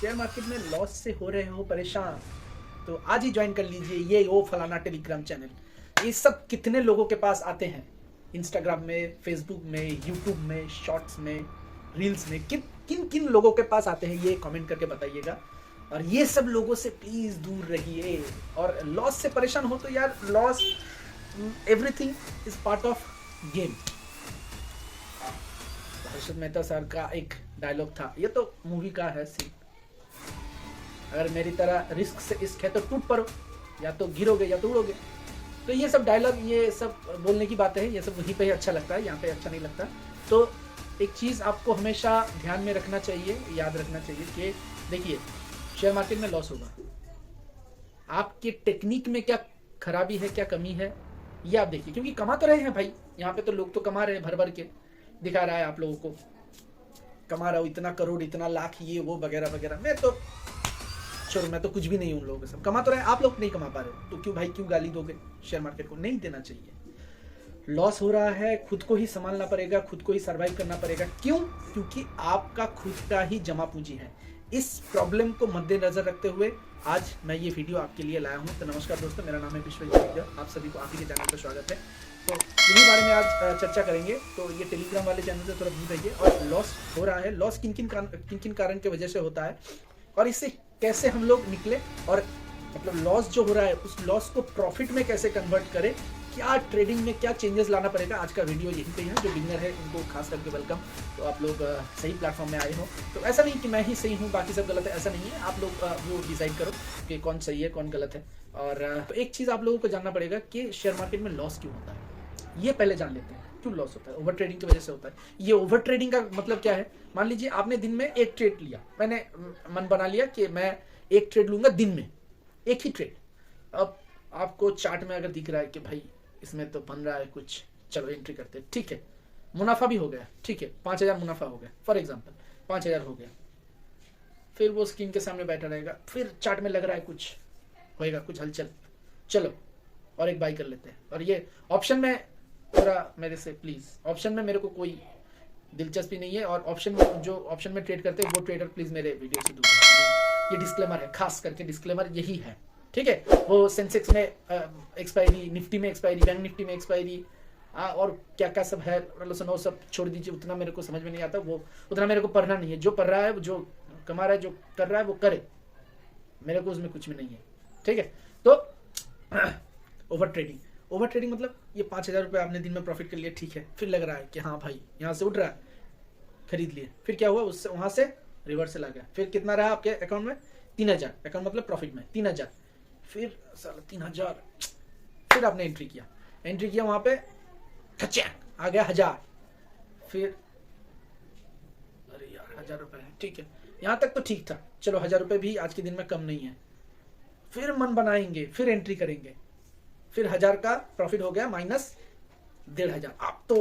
Share market में loss से हो रहे हो परेशान तो आज ही ज्वाइन कर लीजिए ये वो फलाना टेलीग्राम चैनल। ये सब कितने लोगों के पास आते हैं, इंस्टाग्राम में, फेसबुक में, यूट्यूब में, शॉर्ट्स में, रील्स में, किन किन लोगों के पास आते हैं ये कमेंट करके बताइएगा। और ये सब लोगों से प्लीज दूर रहिए। और लॉस से परेशान हो तो यार loss, everything is part of game. Harshad Mehta sir का एक डायलॉग था, ये तो मूवी का है सीन, अगर मेरी तरह रिस्क से इश्क है तो टूट पड़ो, या तो गिरोगे या तो उड़ोगे। तो ये सब डायलॉग, ये सब बोलने की बातें हैं, ये सब वहीं पे ही अच्छा लगता है, यहाँ पे अच्छा नहीं लगता। तो एक चीज़ आपको हमेशा ध्यान में रखना चाहिए, याद रखना चाहिए कि देखिए शेयर मार्केट में लॉस होगा, आपके टेक्निक में क्या खराबी है, क्या कमी है, ये आप देखिए। क्योंकि कमा तो रहे हैं भाई, यहाँ पे तो लोग तो कमा रहे हैं, भर भर के दिखा रहा है आप लोगों को, कमा रहा हूँ इतना करोड़, इतना लाख, ये वो वगैरह वगैरह। मैं तो छोड़ो, मैं तो कुछ भी नहीं हूँ, उन लोगों के सब कमा तो रहे, आप लोग नहीं कमा पा रहे, तो क्यों भाई, क्यों गाली दोगे शेयर मार्केट को? नहीं देना चाहिए। लॉस हो रहा है, खुद को ही संभालना पड़ेगा, खुद को ही सर्वाइव करना पड़ेगा। क्यों? क्योंकि आपका खुद का ही जमा पूंजी है। इस प्रॉब्लम को मद्देनजर रखते हुए आज मैं ये वीडियो आपके लिए लाया हूँ। तो नमस्कार दोस्तों, मेरा नाम है विश्वजीत, आप सभी को आप ही के चैनल पर स्वागत है। तो इन्हीं बारे में आज चर्चा करेंगे। तो ये टेलीग्राम वाले चैनल से थोड़ा दूर रहिए। और लॉस हो रहा है, लॉस किन किन कारण की वजह से होता है और इससे कैसे हम लोग निकले, और मतलब लॉस जो हो रहा है उस लॉस को प्रॉफिट में कैसे कन्वर्ट करें, क्या ट्रेडिंग में क्या चेंजेस लाना पड़ेगा। आज का वीडियो यहीं पे है। जो बिगनर है उनको खास करके वेलकम। तो आप लोग सही प्लेटफॉर्म में आए हो। तो ऐसा नहीं कि मैं ही सही हूँ बाकी सब गलत है, ऐसा नहीं है। आप लोग वो डिसाइड करो कि कौन सही है कौन गलत है। और तो एक चीज़ आप लोगों को जानना पड़ेगा कि शेयर मार्केट में लॉस क्यों होता है, ये पहले जान लेते हैं। क्यों लॉस होता है? ओवर ट्रेडिंग की वजह से होता है। ये ओवर ट्रेडिंग का मतलब क्या है? मान लीजिए आपने दिन में एक ट्रेड लिया, मैंने मन बना लिया कि मैं एक ट्रेड लूंगा दिन में, एक ही ट्रेड। अब आपको चार्ट में अगर दिख रहा है कि भाई इसमें तो बन रहा है कुछ, चलो एंट्री करते हैं, ठीक है, मुनाफा भी हो गया, ठीक है, 5,000 मुनाफा हो गया, फॉर एग्जांपल 5,000 हो गया। फिर वो स्क्रीन के सामने बैठा रहेगा, फिर चार्ट में लग रहा है कुछ होएगा, कुछ हलचल, चलो और एक बाई कर लेते हैं। और ये ऑप्शन में थोड़ा मेरे से प्लीज, ऑप्शन में मेरे को कोई दिलचस्पी नहीं है। और ऑप्शन में जो ऑप्शन में ट्रेड करते हैं वो ट्रेडर प्लीज मेरे वीडियो से दूर रहिए। ये डिस्क्लेमर है, खास करके डिस्क्लेमर यही है, ठीक है। वो सेंसेक्स में एक्सपायरी, निफ्टी में एक्सपायरी, बैंक निफ्टी में एक्सपायरी, और क्या क्या सब है, मतलब सुनो, सब छोड़ दीजिए, उतना मेरे को समझ में नहीं आता, वो उतना मेरे को पढ़ना नहीं है। जो पढ़ रहा है, जो कमा रहा है, जो कर रहा है वो करे, मेरे को उसमें कुछ भी नहीं है, ठीक है। तो ओवर ट्रेडिंग मतलब ये 5,000 रुपये आपने दिन में प्रॉफिट कर लिया, ठीक है। फिर लग रहा है कि हाँ भाई यहाँ से उठ रहा है, खरीद लिए, फिर क्या हुआ, उससे वहां से रिवर्सल आ गया, फिर कितना रहा आपके अकाउंट में? 3,000, अकाउंट मतलब प्रॉफिट में 3,000, फिर साला 3,000, फिर आपने एंट्री किया वहां पे, खचा आ गया 1,000, फिर अरे यार 1,000 रुपए है, ठीक है, यहां तक तो ठीक था, चलो 1,000 रुपए भी आज के दिन में कम नहीं है। फिर मन बनाएंगे, फिर एंट्री करेंगे, फिर 1,000 का प्रॉफिट हो गया माइनस 1,500। आप तो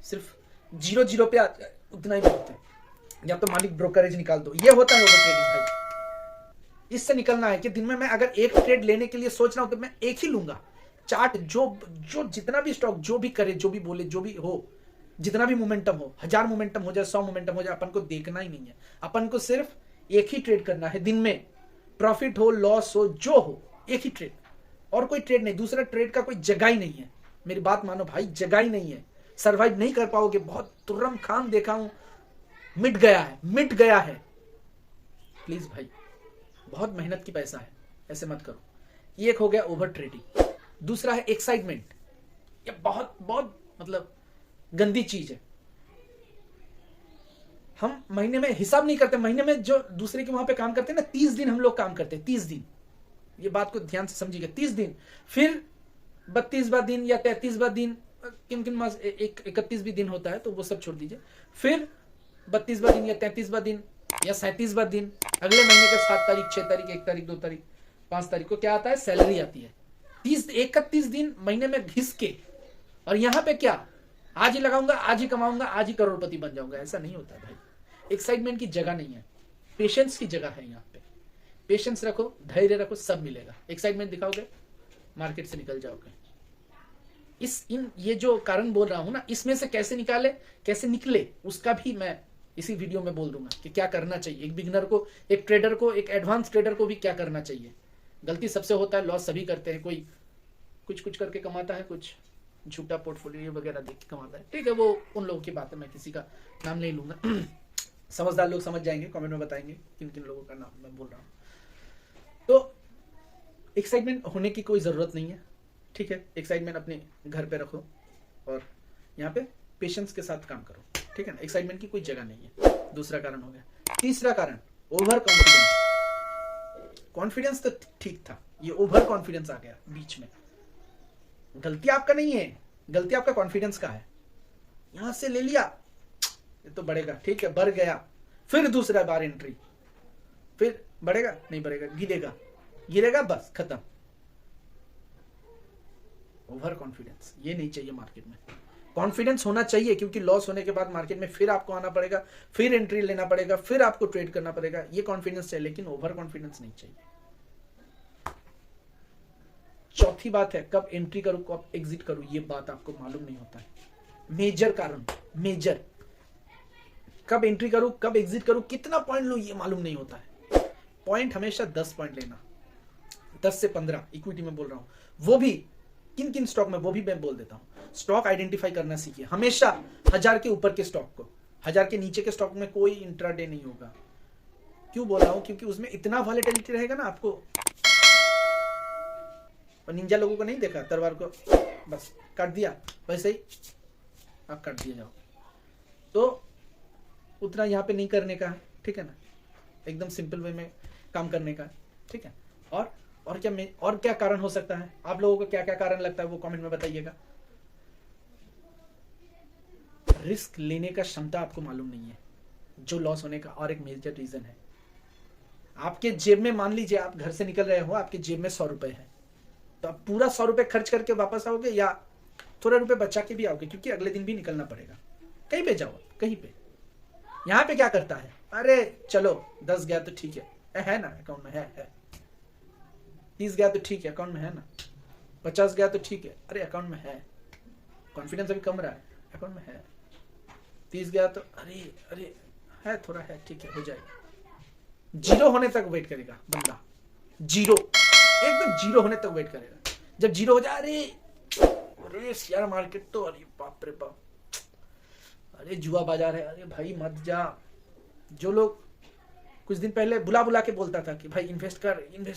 सिर्फ 0 पे उतना ही बहुत है, या तो मालिक ब्रोकरेज निकाल दो। ये होता है ओवर ट्रेडिंग भाई। इससे निकलना है कि दिन में मैं अगर एक ट्रेड लेने के लिए सोच रहा हूं तो मैं एक ही लूंगा। चार्ट जो जितना भी स्टॉक जो भी करे, जो भी बोले, जो भी हो, जितना भी मोमेंटम हो, 1,000 मोमेंटम हो जाए, 100 मोमेंटम हो जाए, अपन को देखना ही नहीं है। अपन को सिर्फ एक ही ट्रेड करना है दिन में, प्रॉफिट हो लॉस हो जो हो, एक ही ट्रेड, और कोई ट्रेड नहीं। दूसरा ट्रेड का कोई जगह ही नहीं है। मेरी बात मानो भाई, जगह ही नहीं है, सर्वाइव नहीं कर पाओगे। बहुत तुर्रम खान देखा हूं, मिट गया है। प्लीज भाई, बहुत मेहनत की पैसा है, ऐसे मत करो। ये एक हो गया ओवर ट्रेडिंग। दूसरा है एक्साइटमेंट। ये बहुत बहुत मतलब गंदी चीज है। हम महीने में हिसाब नहीं करते, महीने में जो दूसरे के वहां पे काम करते हैं ना, 30 दिन हम लोग काम करते हैं, 30 दिन। ये बात को ध्यान से समझिएगा, 30 दिन, फिर 32वां दिन या 33वां दिन, किन मास 31 भी दिन होता है, तो वो सब छोड़ दीजिए। फिर 32वां दिन या 33वां दिन या 37वां दिन, अगले महीने के 7 तारीख, 6 तारीख, 1 तारीख, 2 तारीख, 5 तारीख को क्या आता है? सैलरी आती है। 31 दिन महीने में घिस के, और यहां पे क्या, आज ही लगाऊंगा, आज ही कमाऊंगा, आज ही करोड़पति बन जाऊंगा, ऐसा नहीं होता भाई। एक्साइटमेंट की जगह नहीं है, पेशेंस की जगह है। यहाँ पे पेशेंस रखो, धैर्य रखो, सब मिलेगा। एक्साइटमेंट दिखाओगे, मार्केट से निकल जाओगे। ये जो कारण बोल रहा हूं ना, इसमें से कैसे निकले, उसका भी मैं इसी वीडियो में बोल दूंगा कि क्या करना चाहिए एक बिगिनर को, एक ट्रेडर को, एक एडवांस ट्रेडर को भी क्या करना चाहिए। गलती सबसे होता है, लॉस सभी करते हैं, कोई कुछ कुछ करके कमाता है, कुछ झूठा पोर्टफोलियो वगैरह देख के कमाता है, ठीक है, वो उन लोगों की बात है, मैं किसी का नाम नहीं लूंगा। समझदार लोग समझ जाएंगे, कमेंट में बताएंगे किन किन लोगों का नाम मैं बोल रहा हूँ। तो एक्साइटमेंट होने की कोई ज़रूरत नहीं है, ठीक है। एक्साइटमेंट अपने घर पे रखो और यहाँ पे पेशेंस के साथ काम करो, ठीक है ना। एक्साइटमेंट की कोई जगह नहीं है। दूसरा कारण हो गया। तीसरा कारण ओवर कॉन्फिडेंस। कॉन्फिडेंस तो ठीक था, ये ओवर कॉन्फिडेंस आ गया बीच में। गलती आपका नहीं है, गलती आपका कॉन्फिडेंस का है। यहां से ले लिया, ये तो बढ़ेगा, ठीक है, बढ़ गया, फिर दूसरा बार एंट्री, फिर बढ़ेगा नहीं बढ़ेगा, गिरेगा गिरेगा, बस खत्म। ओवर कॉन्फिडेंस ये नहीं चाहिए मार्केट में। कॉन्फिडेंस होना चाहिए, क्योंकि लॉस होने के बाद मार्केट में फिर आपको आना पड़ेगा, फिर एंट्री लेना पड़ेगा, फिर आपको ट्रेड करना पड़ेगा, ये कॉन्फिडेंस चाहिए, लेकिन ओवर कॉन्फिडेंस नहीं चाहिए। चौथी बात है, कब एंट्री करूं कब एग्जिट करूं, ये बात आपको मालूम नहीं होता है। मेजर कारण, मेजर, कब एंट्री करूं कब एग्जिट करूं, कितना पॉइंट लूं, ये मालूम नहीं होता है। पॉइंट हमेशा 10 पॉइंट लेना, 10 से 15 इक्विटी में बोल रहा हूं, वो भी किन किन स्टॉक में, वो भी मैं बोल देता हूं। स्टॉक आइडेंटिफाई करना सीखिए हमेशा। 1000 के ऊपर के स्टॉक को, 1000 के नीचे के स्टॉक में कोई इंट्राडे नहीं होगा। क्यों बोल रहा हूं, क्योंकि उसमें इतना वॉलेटिलिटी रहेगा ना आपको। और निंजा लोगों को नहीं देखा, तलवार को बस काट दिया, वैसे ही आप काट दिए जाओ। तो उतना यहाँ पे नहीं करने का है, ठीक है ना, एकदम सिंपल वे में काम करने का, ठीक है। और क्या कारण हो सकता है, आप लोगों को क्या क्या कारण लगता है वो कमेंट में बताइएगा। रिस्क लेने का क्षमता आपको मालूम नहीं है, जो लॉस होने का और एक मेजर रीजन है। आपके जेब में, मान लीजिए आप घर से निकल रहे हो, आपके जेब में 100 रुपए है, तो आप पूरा 100 रुपए खर्च करके वापस आओगे या थोड़े रुपए बचा के भी आओगे, क्योंकि अगले दिन भी निकलना पड़ेगा। कहीं पे जाओ, कहीं पे। यहाँ पे क्या करता है, अरे चलो 10 गया तो ठीक है ना, अकाउंट में है। 30 गया तो ठीक है, अकाउंट में है ना। 50 गया तो ठीक है, अरे अकाउंट में है। कॉन्फिडेंस अभी कम रहा है, अकाउंट में है। 30 गया तो अरे है, थोड़ा है, ठीक है, हो जाएगा। जीरो होने तक वेट करेगा बंदा, जीरो, एकदम जीरो होने तक वेट करेगा। जब जीरो हो जाए, अरे शेयर मार्केट तो, अरे बाप रे बाप, अरे जुआ बाजार है, अरे भाई मत जा। जो लोग कुछ दिन पहले बुला के बोलता था कि भाई इन्वेस्ट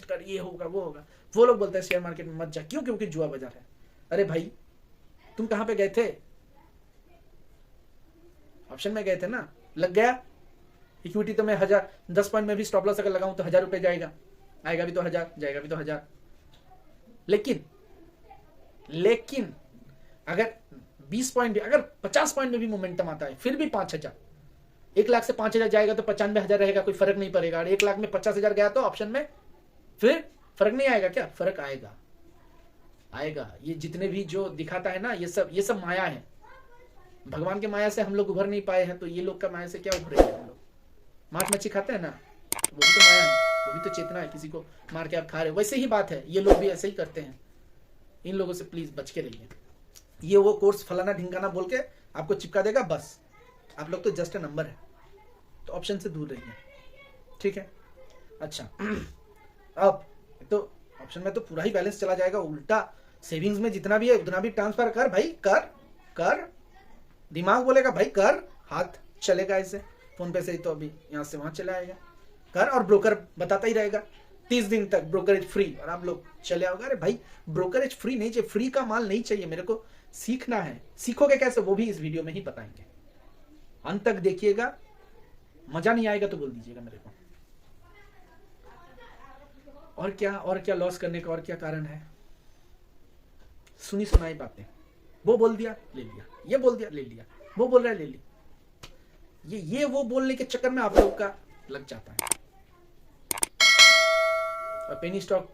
कर, ये होगा वो होगा, वो लोग बोलते हैं शेयर मार्केट में मत जा। क्यों? क्योंकि जुआ बाजार है। अरे भाई तुम कहां पे गए थे? ऑप्शन में गए थे ना, लग गया। इक्विटी तो मैं 10 पॉइंट में भी स्टॉप लॉस अगर लगाऊं तो 1000 रुपए जाएगा, आएगा भी तो 1000, जाएगा भी तो 1000। लेकिन अगर 20 पॉइंट भी, अगर 50 पॉइंट में भी मोमेंटम आता है, फिर भी 5000, 1 लाख से 5000 जाएगा तो 95,000 रहेगा, कोई फर्क नहीं पड़ेगा। और 1 लाख में 50,000 गया तो ऑप्शन में फिर फर्क नहीं आएगा क्या? फर्क आएगा। ये जितने भी जो दिखाता है ना, ये सब माया है। भगवान के माया से हम लोग उभर नहीं पाए हैं, तो ये लोग का माया से क्या उभरेंगे हम लोग? मांस मच्छी खाते हैं ना, वो भी तो माया है, वो भी तो चेतना है। किसी को मार के आप खा रहे हो, वैसे ही बात है। ये लोग भी ऐसे ही करते हैं। इन लोगों से प्लीज बच के रहिए। ये वो कोर्स फलाना ढिंगाना बोल के आपको चिपका देगा, बस आप लोग तो जस्ट अ नंबर है। तो ऑप्शन से दूर रहिए, ठीक है। अच्छा, अब तो ऑप्शन में तो पूरा ही बैलेंस चला जाएगा, उल्टा सेविंग्स में जितना भी है उतना भी ट्रांसफर कर भाई, कर। दिमाग बोलेगा भाई कर, हाथ चलेगा ऐसे। फोन पे से ही तो अभी यहां से वहां चला आएगा, कर। और ब्रोकर बताता ही रहेगा 30 दिन तक ब्रोकरेज फ्री, और आप लोग चले आओगे। अरे भाई ब्रोकरेज फ्री नहीं चाहिए, फ्री का माल नहीं चाहिए मेरे को, सीखना है। सीखोगे कैसे, वो भी इस वीडियो में ही बताएंगे। अंत तक देखिएगा, मजा नहीं आएगा तो बोल दीजिएगा मेरे को। और क्या लॉस करने का और क्या कारण है? सुनी सुनाई बातें। वो बोल दिया ले लिया, ये बोल दिया ले लिया, वो बोल रहा है ले लिया। ये वो बोलने के चक्कर में आप लोग का लग जाता है। और पेनी स्टॉक,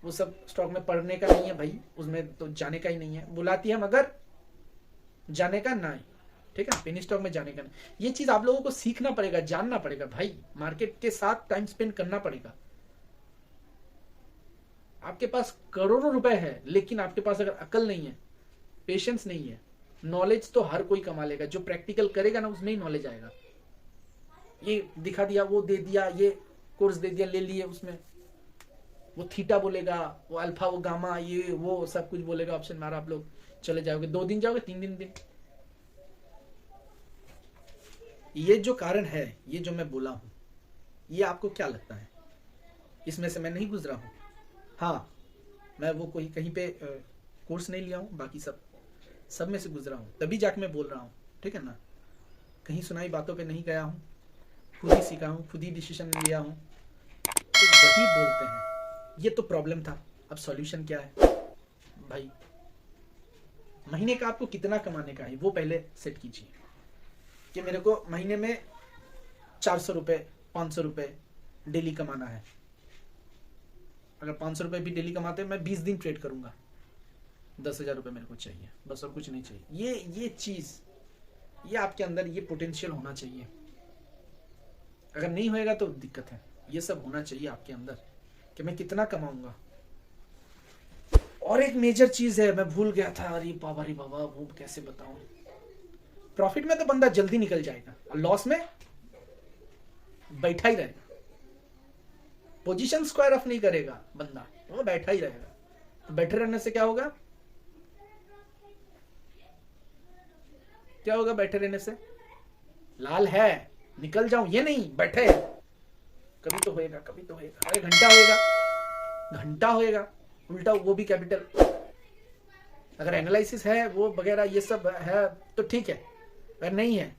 वो सब स्टॉक में पढ़ने का नहीं है भाई, उसमें तो जाने का ही नहीं है। बुलाती है मगर जाने का नहीं, ठीक है। पेनी स्टॉक में जाने का नहीं। ये चीज आप लोगों को सीखना पड़ेगा, जानना पड़ेगा भाई। मार्केट के साथ टाइम स्पेंड करना पड़ेगा। आपके पास करोड़ों रुपए है, लेकिन आपके पास अगर अकल नहीं है, पेशेंस नहीं है, नॉलेज तो हर कोई कमा लेगा। जो प्रैक्टिकल करेगा ना, उसमें ही नॉलेज आएगा। ये दिखा दिया, वो दे दिया, ये कोर्स दे दिया, ले लिए, उसमें वो थीटा बोलेगा, वो अल्फा, वो गामा, ये वो सब कुछ बोलेगा, ऑप्शन मारा, आप लोग चले जाओगे, 2 दिन जाओगे, 3 दिन। ये जो कारण है, ये जो मैं बोला हूं, ये आपको क्या लगता है? इसमें से मैं नहीं गुजरा हूं। हाँ, मैं वो कोई कहीं पे कोर्स नहीं लिया हूं, बाकी सब में से गुजरा हूं, तभी जाके मैं बोल रहा हूं, ठीक है ना? कहीं सुनाई बातों पे नहीं गया हूं, खुद ही सीखा हूं, खुद ही डिसीजन लिया हूं, तो वही बोलते हैं। ये तो प्रॉब्लम था, अब सॉल्यूशन क्या है भाई? महीने का आपको कितना कमाने का है वो पहले सेट कीजिए कि मेरे को महीने में 400 रुपए, 500 रुपए डेली कमाना है। अगर 500 रुपए भी डेली कमाते हैं, मैं 20 दिन ट्रेड करूंगा, 10,000 रुपए मेरे को चाहिए, बस और कुछ नहीं चाहिए। ये चीज, ये आपके अंदर ये पोटेंशियल होना चाहिए। अगर नहीं होएगा तो दिक्कत है। ये सब होना चाहिए आपके अंदर कि मैं कितना कमाऊंगा। और एक मेजर चीज है, मैं भूल गया था, अरे बाबा वो कैसे बताऊं। प्रॉफिट में तो बंदा जल्दी निकल जाएगा और लॉस में बैठा ही रहेगा, पोजीशन स्क्वायर ऑफ नहीं करेगा बंदा, वो बैठा ही रहेगा। तो बैठे रहने से क्या होगा? क्या होगा बैठे रहने से? लाल है निकल जाऊं ये नहीं, बैठे, कभी तो होएगा, कभी तो होएगा, अरे घंटा होएगा उल्टा, वो भी कैपिटल। अगर एनालिसिस है वो वगैरह ये सब है तो ठीक है, अगर नहीं है,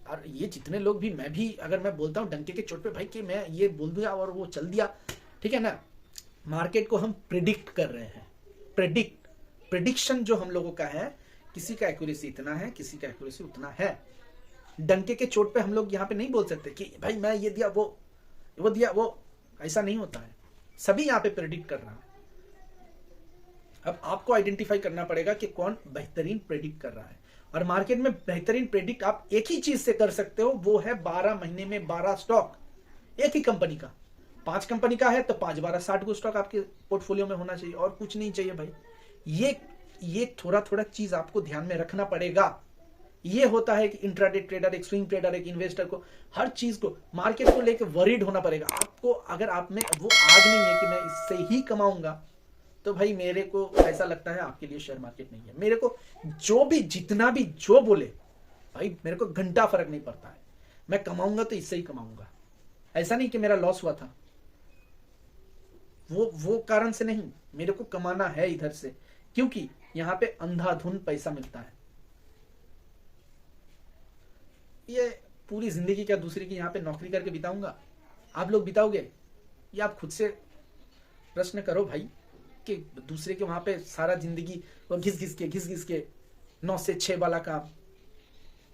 और ये जितने लोग भी, मैं भी अगर मैं बोलता हूँ डंके के चोट पे भाई कि मैं ये बोल दिया और वो चल दिया, ठीक है ना? मार्केट को हम प्रिडिक्ट कर रहे हैं, प्रिडिक्शन जो हम लोगों का है, किसी का एक्यूरेसी इतना है, किसी का एक्यूरेसी उतना है। डंके के चोट पे हम लोग यहाँ पे नहीं बोल सकते कि भाई मैं ये दिया, वो दिया, वो ऐसा नहीं होता है। सभी यहाँ पे प्रेडिक्ट कर रहा है। अब आपको आइडेंटिफाई करना पड़ेगा कि कौन बेहतरीन प्रेडिक्ट कर रहा है। और मार्केट में बेहतरीन प्रेडिक्ट आप एक ही चीज से कर सकते हो, वो है 12 महीने में 12 स्टॉक, एक ही कंपनी का। 5 कंपनी का है तो 5 12 60 को स्टॉक आपके पोर्टफोलियो में होना चाहिए, और कुछ नहीं चाहिए भाई। ये थोड़ा थोड़ा चीज आपको ध्यान में रखना पड़ेगा। ये होता है कि इंट्राडे ट्रेडर, एक स्विंग ट्रेडर, एक इन्वेस्टर को हर चीज को, मार्केट को लेकर वरीड होना पड़ेगा आपको। अगर आप में वो आग नहीं है कि मैं इससे ही कमाऊंगा, तो भाई मेरे को ऐसा लगता है आपके लिए शेयर मार्केट नहीं है। मेरे को जो भी, जितना भी जो बोले भाई, मेरे को घंटा फर्क नहीं पड़ता है, मैं कमाऊंगा तो इससे ही कमाऊंगा। ऐसा नहीं कि मेरा लॉस हुआ था, वो कारण से नहीं, मेरे को कमाना है इधर से, क्योंकि यहां पे अंधाधुन पैसा मिलता है। ये पूरी जिंदगी क्या दूसरे की यहाँ पे नौकरी करके बिताऊंगा? आप लोग बिताओगे? या आप खुद से प्रश्न करो भाई कि दूसरे के वहां पे सारा जिंदगी वो घिस घिस के 9 से 6 वाला काम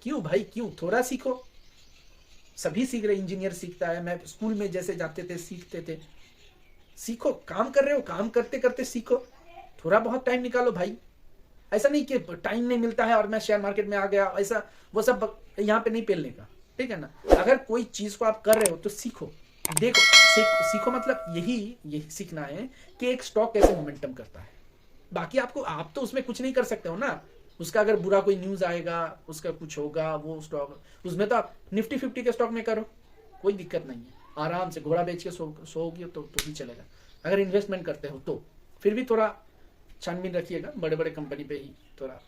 क्यों भाई? क्यों? थोड़ा सीखो। सभी सीख रहे, इंजीनियर सीखता है, मैं स्कूल में जैसे जाते थे सीखते थे। सीखो, काम कर रहे हो, काम करते करते सीखो, थोड़ा बहुत टाइम निकालो भाई। ऐसा नहीं कि टाइम नहीं मिलता है और मैं शेयर मार्केट में आ गया, ऐसा वो सब यहाँ पे नहीं पेलने का, ठीक है ना? अगर कोई चीज को आप कर रहे हो तो सीखो, देखो, सीखो मतलब यही सीखना है कि एक स्टॉक कैसे मोमेंटम करता है। बाकी आप तो उसमें कुछ नहीं कर सकते हो ना। उसका अगर बुरा कोई न्यूज आएगा, उसका कुछ होगा, वो स्टॉक, उसमें तो आप निफ्टी 50 के स्टॉक में करो, कोई दिक्कत नहीं है, आराम से घोड़ा बेच के सोओगे तो भी चलेगा। अगर इन्वेस्टमेंट करते हो तो फिर भी थोड़ा छानबीन रखिएगा, बड़े बड़े कंपनी पे ही थोड़ा।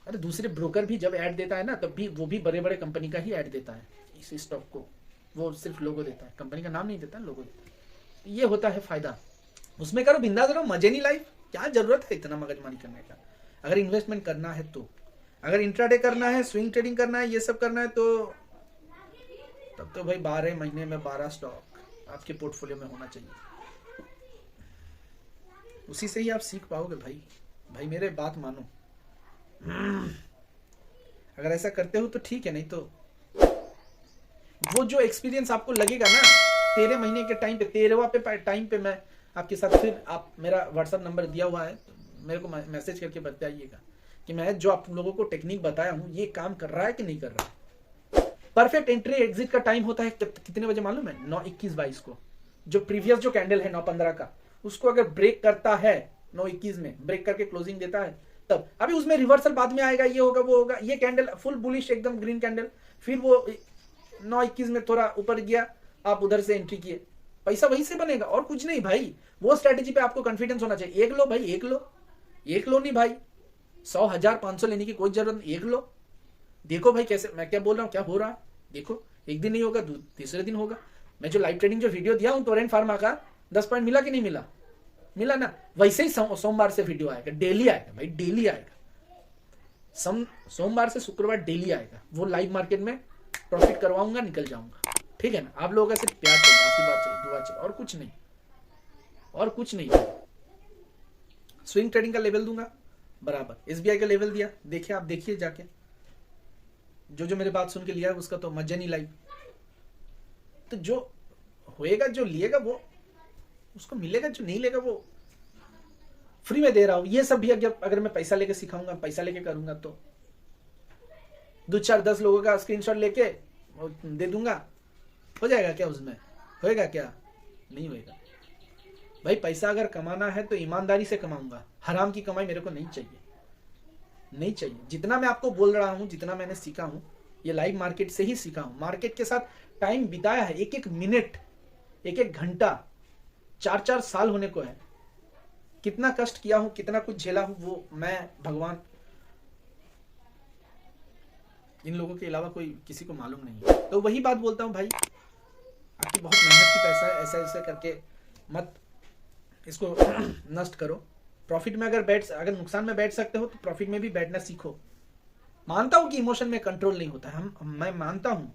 अरे दूसरे ब्रोकर भी जब ऐड देता है ना, तब भी वो भी बड़े बड़े कंपनी का ही ऐड देता है इस स्टॉक को, वो सिर्फ लोगो देता है, कंपनी का नाम नहीं देता, लोगो देता है। ये होता है फायदा, उसमें करो, बिंदास रहो, मजे नहीं लाइफ, क्या जरूरत है इतना मगजमारी करने का? अगर इन्वेस्टमेंट करना है तो, अगर इंट्राडे करना है, स्विंग ट्रेडिंग करना है, ये सब करना है, तो तब तो भाई 12 महीने में 12 स्टॉक आपके पोर्टफोलियो में होना चाहिए। उसी से ही आप सीख पाओगे भाई मेरे बात मानो। अगर ऐसा करते हो तो ठीक है, नहीं तो वो जो एक्सपीरियंस आपको लगेगा ना 13 महीने के टाइम पे, 13वां टाइम पे मैं आपके साथ फिर, आप मेरा व्हाट्सएप नंबर दिया हुआ है, तो मेरे को मैसेज करके बताइएगा कि मैं जो आप लोगों को टेक्निक बताया हूं ये काम कर रहा है कि नहीं कर रहा है। परफेक्ट एंट्री एग्जिट का टाइम होता है कितने बजे मालूम है? 9:21-22 को। जो प्रीवियस जो कैंडल है 9:15 का, उसको अगर ब्रेक करता है 9:21 में, ब्रेक करके क्लोजिंग देता है, तब अभी उसमें रिवर्सल बाद में आएगा, ये होगा वो होगा, ये कैंडल फुल बुलिश एकदम ग्रीन कैंडल, फिर वो 9:21 में थोड़ा ऊपर गया, आप उधर से एंट्री किए, पैसा वहीं से बनेगा और कुछ नहीं भाई। वो स्ट्रेटेजी पे आपको कॉन्फिडेंस होना चाहिए। एक लो भाई, एक लो नहीं भाई, 100 1000 500 लेने की कोई जरूरत नहीं, एक लो, देखो भाई कैसे, मैं क्या बोल रहा हूँ, क्या हो रहा है देखो। एक दिन नहीं होगा, तीसरे दिन होगा। मैं जो लाइव ट्रेडिंग जो वीडियो दिया हूँ टोरेंट फार्मा का, 10 पॉइंट मिला कि नहीं मिला? मिला ना। वैसे ही सोमवार से वीडियो आएगा, डेली आएगा भाई, डेली आएगा। सोमवार से शुक्रवार डेली आएगा। वो लाइव मार्केट में प्रॉफिट करवाऊंगा, निकल जाऊंगा, ठीक है ना। आप लोगों का सिर्फ प्यार चाहिए, आशीर्वाद चाहिए, दुआ चाहिए, और कुछ नहीं, और कुछ नहीं। स्विंग ट्रेडिंग का लेवल दूंगा बराबर, एसबीआई का लेवल दिया, देखिए आप, देखिए जाके, जो मेरे बात सुन के लिया उसका तो मजा नहीं लाई। तो जो होएगा, जो लिएगा वो उसको मिलेगा, जो नहीं लेगा वो फ्री में दे रहा हूं। ये सब भी अगर मैं पैसा लेके सिखाऊंगा, पैसा लेके करूंगा, तो 2 4 10 लोगों का स्क्रीनशॉट लेके दे दूंगा, हो जाएगा क्या? उसमें होएगा क्या? नहीं होएगा भाई। पैसा अगर कमाना है तो ईमानदारी से कमाऊंगा, हराम की कमाई मेरे को नहीं चाहिए, नहीं चाहिए। जितना मैं आपको बोल रहा हूं, जितना मैंने सीखा हूं, ये लाइव मार्केट से ही सीखा हूं। मार्केट के साथ टाइम बिताया है, एक एक मिनट, एक एक घंटा, 4 4 साल होने को है। कितना कष्ट किया हूं, कितना कुछ झेला हूं, वो मैं, भगवान, इन लोगों के अलावा कोई किसी को मालूम नहीं है। तो वही बात बोलता हूं भाई, आपकी बहुत मेहनत की पैसा है, ऐसा ऐसा करके मत इसको नष्ट करो। प्रॉफिट में अगर नुकसान में बैठ सकते हो तो प्रॉफिट में भी बैठना सीखो। मानता हूं कि इमोशन में कंट्रोल नहीं होता है, मैं मानता हूं,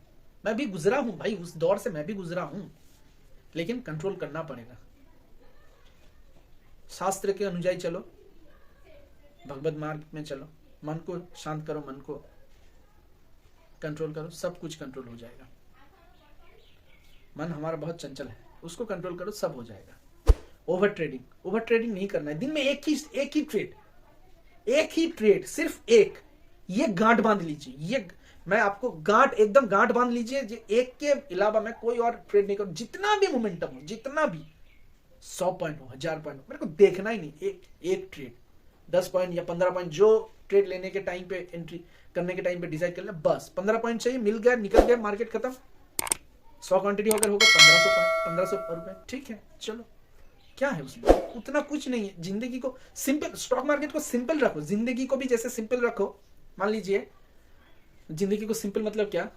मैं भी गुजरा हूं भाई, उस दौर से मैं भी गुजरा हूं, लेकिन कंट्रोल करना पड़ेगा। शास्त्र के अनुयायी चलो, भगवत मार्ग में चलो, मन को शांत करो, मन को कंट्रोल करो, सब कुछ कंट्रोल हो जाएगा। मन हमारा बहुत चंचल है, उसको कंट्रोल करो, सब हो जाएगा। ओवर ट्रेडिंग नहीं करना है। दिन में एक ही ट्रेड, सिर्फ एक, ये गांठ बांध लीजिए। ये मैं आपको एकदम गांठ बांध लीजिए, एक के अलावा मैं कोई और ट्रेड नहीं करूं। जितना भी मोमेंटम हो, जितना भी 100 पॉइंट हो, 1000 पॉइंट हो, मेरे को देखना ही नहीं। एक ट्रेड 10 पॉइंट या 15 पॉइंट, जो ट्रेड लेने के टाइम पे, एंट्री करने के टाइम पे डिसाइड कर ले, बस 15 पॉइंट चाहिए, मिल गया, निकल गया, मार्केट खत्म। 100 क्वांटिटी अगर होगा 1500 रुपए, ठीक है, चलो, क्या है उसमें, उतना कुछ नहीं है। जिंदगी को सिंपल, स्टॉक मार्केट को सिंपल रखो, जिंदगी को भी जैसे सिंपल रखो। मान लीजिए जिंदगी को सिंपल मतलब क्या,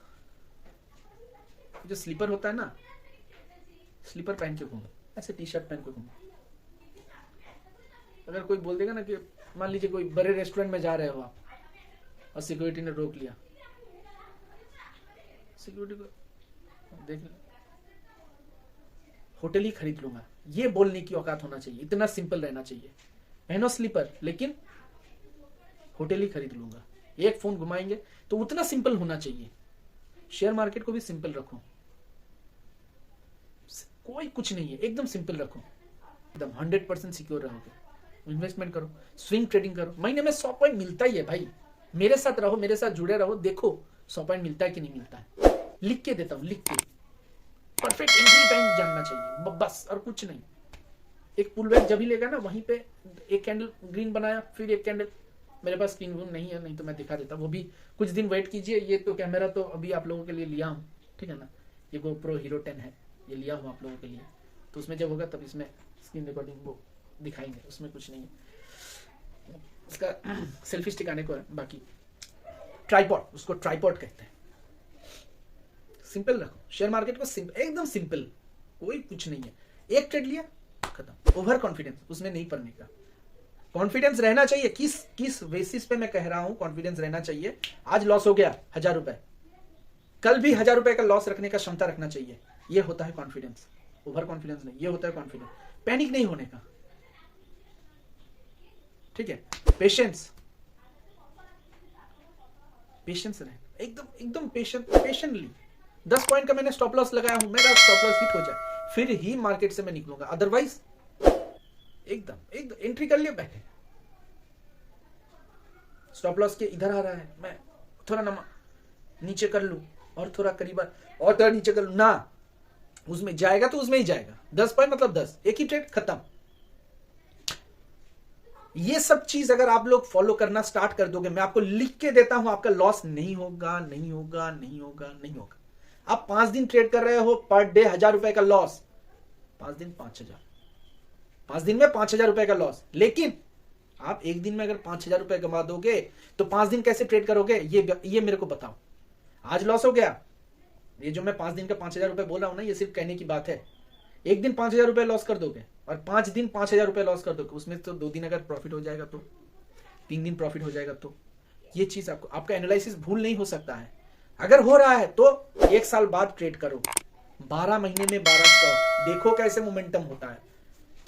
जो स्लीपर होता है ना, स्लीपर पहन के घूमो, ऐसे टी शर्ट पहन के घूमो। अगर कोई बोल देगा ना कि, मान लीजिए कोई बड़े रेस्टोरेंट में जा रहे हो आप और सिक्योरिटी ने रोक लिया, सिक्योरिटी को देख लिया, होटल ही खरीद लूंगा, ये बोलने की औकात होना चाहिए, इतना सिंपल रहना चाहिए। पहनो स्लीपर, लेकिन होटल ही खरीद लूंगा, एक फोन घुमाएंगे, तो उतना सिंपल होना चाहिए। शेयर मार्केट को भी सिंपल रखो, कोई कुछ नहीं है, एकदम सिंपल रखो, एकदम 100% सिक्योर रहोगे। इन्वेस्टमेंट करो, स्विंग ट्रेडिंग करो, महीने में 100 पॉइंट मिलता ही है भाई। मेरे साथ रहो, मेरे साथ जुड़े रहो, देखो 100 पॉइंट मिलता है कि नहीं मिलता है। लिख के देता हूं, लिख के, परफेक्ट एंट्री टाइम जानना चाहिए बस, और कुछ नहीं। एक पुल बैक जब ही लेगा ना, वहीं पे एक कैंडल ग्रीन बनाया, फिर एक कैंडल, मेरे पास स्क्रीन नहीं है, नहीं तो मैं दिखा देता, वो भी कुछ दिन वेट कीजिए। ये तो कैमरा तो अभी आप लोगों के लिए लिया हूँ, ठीक है ना, ये GoPro Hero 10 है, ये लिया हूँ आप लोगों के लिए, तो उसमें जब होगा तब इसमें स्क्रीन रिकॉर्डिंग वो दिखाएंगे, उसमें कुछ नहीं है। उसका सेल्फी स्टिक आने को है, बाकी ट्राइपॉड, उसको ट्राइपॉड कहते हैं। सिंपल रखो शेयर मार्केट को, सिंपल, एकदम सिंपल, कोई कुछ नहीं है। एक ट्रेड लिया, खत्म। ओवर कॉन्फिडेंस उसमें नहीं पड़ने का, कॉन्फिडेंस रहना चाहिए। किस बेसिस पे मैं कह रहा हूं कॉन्फिडेंस रहना चाहिए। आज लॉस हो गया 1000 रुपए, कल भी 1000 रुपए का लॉस रखने का क्षमता रखना चाहिए, ये होता है कॉन्फिडेंस। ओवर कॉन्फिडेंस नहीं, ये होता है कॉन्फिडेंस। पैनिक नहीं होने का, ठीक है। पेशेंस रहे, एकदम पेशेंटली। 10 पॉइंट का मैंने स्टॉप लॉस लगाया हूं, मेरा स्टॉप लॉस हिट हो जाए, फिर ही मार्केट से मैं निकलूंगा, अदरवाइज एकदम एंट्री कर लिया, बैठे। स्टॉप लॉस के इधर आ रहा है, मैं थोड़ा नीचे कर लूं, और थोड़ा करीब, और थोड़ा नीचे कर लूं ना, उसमें जाएगा तो उसमें ही जाएगा। 10 पॉइंट मतलब 10, एक ही ट्रेड खत्म। ये सब चीज अगर आप लोग फॉलो करना स्टार्ट कर दोगे, मैं आपको लिख के देता हूं, आपका लॉस नहीं होगा, नहीं होगा, नहीं होगा, नहीं होगा। आप 5 दिन ट्रेड कर रहे हो, पर डे 1000 रुपए का लॉस, 5 दिन 5000, 5 दिन में 5000 रुपए का लॉस। लेकिन आप एक दिन में अगर 5000 रुपए कमा दोगे तो 5 दिन कैसे ट्रेड करोगे, ये मेरे को बताओ। आज लॉस हो गया, ये जो मैं 5 दिन का 5000 रुपए बोल रहा हूं ना, ये सिर्फ कहने की बात है। एक दिन 5000 रुपए लॉस कर दोगे और 5 दिन 5000 रुपए लॉस कर दोगे, उसमें तो 2 दिन अगर प्रॉफिट हो जाएगा तो 3 दिन प्रॉफिट हो जाएगा, तो ये चीज आपको, आपका एनालिसिस भूल नहीं हो सकता है। अगर हो रहा है तो 1 साल बाद ट्रेड करो, 12 महीने में 12 स्टॉक, देखो कैसे मोमेंटम होता है,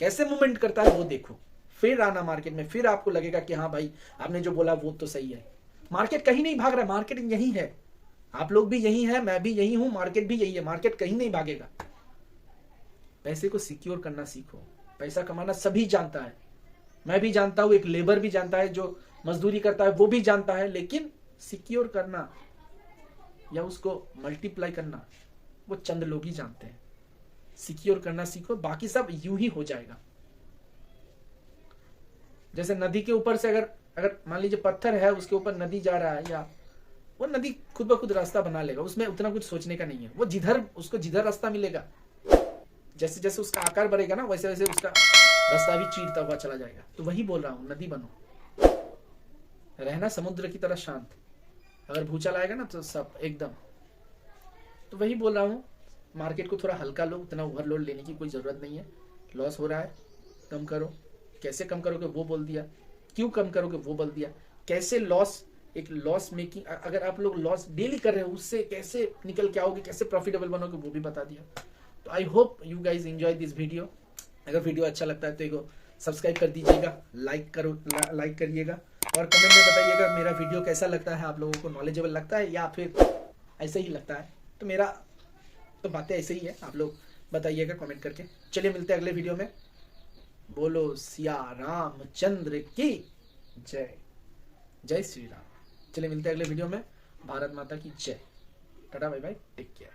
कैसे मूवमेंट करता है वो देखो, फिर आना मार्केट में, फिर आपको लगेगा कि हाँ भाई आपने जो बोला वो तो सही है। मार्केट कहीं नहीं भाग रहा है, मार्केट यही है, आप लोग भी यही है, मैं भी यही हूं, मार्केट भी यही है, मार्केट कहीं नहीं भागेगा। पैसे को सिक्योर करना सीखो। पैसा कमाना सभी जानता है, मैं भी जानता हूं, एक लेबर भी जानता है, जो मजदूरी करता है वो भी जानता है, लेकिन सिक्योर करना या उसको मल्टीप्लाई करना वो चंद लोग ही जानते हैं। सिक्योर करना सीखो, बाकी सब यूं ही हो जाएगा। जैसे नदी के ऊपर से अगर मान लीजिए पत्थर है, उसके ऊपर नदी जा रहा है, या वो नदी खुद ब खुद रास्ता बना लेगा, उसमें उतना कुछ सोचने का नहीं है। वो उसको जिधर रास्ता मिलेगा, जैसे जैसे उसका आकार बढ़ेगा ना, वैसे वैसे उसका रास्ता भी चीरता हुआ चला जाएगा। तो वही बोल रहा हूं, नदी बनो, रहना समुद्र की तरह शांत। अगर भूचाल आएगा ना तो सब एकदम, तो वही बोल रहा हूं, मार्केट को थोड़ा हल्का लो, उतना ओवरलोड लेने की कोई जरूरत नहीं है। लॉस हो रहा है, कम करो। कैसे कम करोगे वो बोल दिया, क्यों कम करोगे वो बोल दिया, कैसे लॉस, एक लॉस मेकिंग, अगर आप लोग लॉस डेली कर रहे हो उससे कैसे निकल के आओगे, कैसे प्रॉफिटेबल बनोगे वो भी बता दिया। तो I hope you guys enjoy this video. अगर वीडियो अच्छा लगता है तो एक सब्सक्राइब कर दीजिएगा, लाइक करिएगा और कमेंट में बताइएगा मेरा वीडियो कैसा लगता है, आप लोगों को नॉलेजेबल लगता है या फिर ऐसे ही लगता है। तो मेरा तो बातें ऐसे ही है, आप लोग बताइएगा कमेंट करके। चलिए मिलते हैं अगले वीडियो में। बोलो सिया रामचंद्र की जय, जय श्री राम। चलिए मिलते हैं अगले वीडियो में। भारत माता की जय। Tata bye bye, take care.